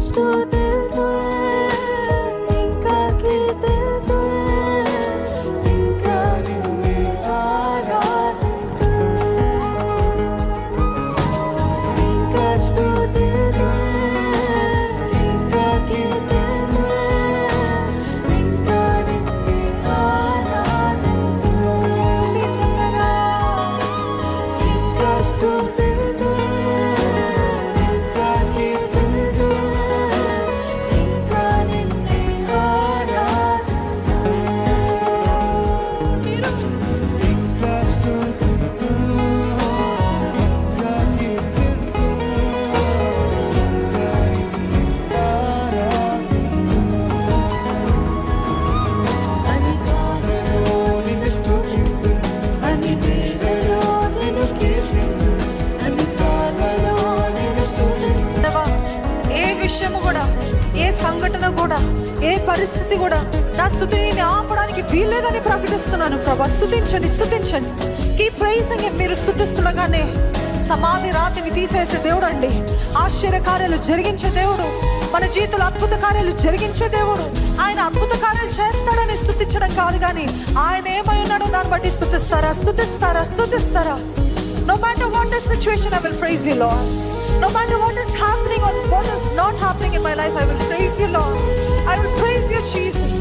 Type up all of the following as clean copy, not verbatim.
స్తుతింతును, ఇంకా కీర్తింతును, ఇంకా నిన్నే ఆరాధింతును, ఇంకా స్తుతింతును, ఇంకా కీర్తింతును, ఇంకా నిన్నే ఆరాధింతును. నిజంగా ఇంకా స్తుతింతును, ఇంకా కీర్తింతును, ఇంకా నిన్నే ఆరాధింతును. మీరు ఇంకా స్తుతింతును, ఇంకా కీర్తింతును, ఇంకా నిన్నే ఆరాధింతును. అని కాలలో నిన్ను స్తుతింతును, అని వేళలో నిన్ను కీర్తింతును, అని కాలలో నిన్ను స్తుతింతును. ఏ విషయము కూడా, ఏ సంఘటన కూడా, ఏ పరిస్థితి కూడా నా స్తుతిని ఆపడానికి వీల్లేదని ప్రకటిస్తున్నాను. ప్రభా, స్తుతించండి, స్తుతించండి. Keep pricing him. మీరు స్తుతిస్తుండగానే సమాధి రాతిని తీసేసే దేవుడు అండి. ఆశ్చర్య కార్యాలు జరిగించే దేవుడు, మన జీవితంలో అద్భుత కార్యాలు జరిగించే దేవుడు. ఆయన అద్భుత కార్యాలు చేస్తాడని స్తుతించడం కాదు, కానీ ఆయన ఏమై ఉన్నాడో దాన్ని బట్టి స్తుతిస్తారా, స్తుతిస్తారా, స్తుతిస్తారా. No matter what the situation, I will praise you, Lord. No matter what is happening or what is not happening in my life, I will praise you, Lord. I will praise you, Jesus.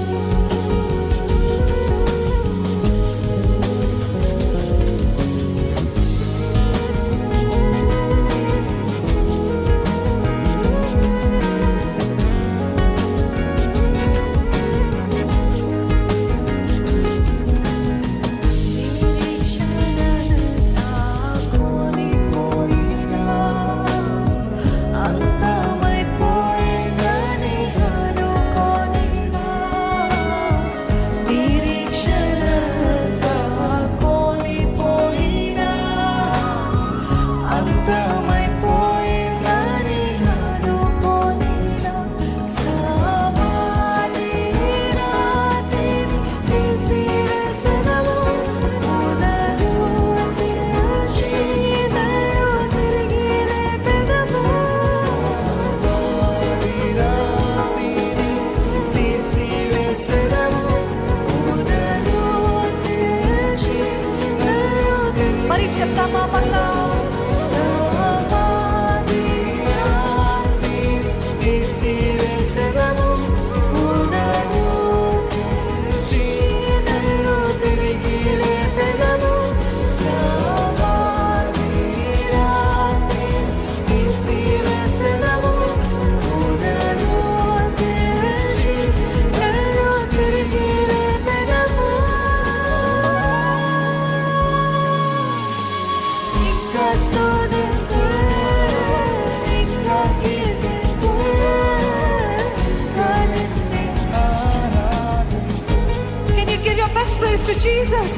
మరి చెప్తామా మళ్ళా? Can you give your best praise to Jesus?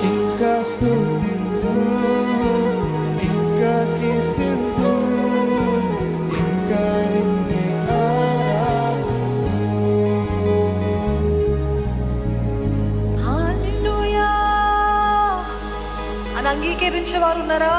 ఇంకా స్తుతింతును, ఇంకా కీర్తింతును, ఇంకా నిన్నే ఆరాధింతును. హల్లెలూయా. అని అంగీకరించే వారు ఉన్నారా?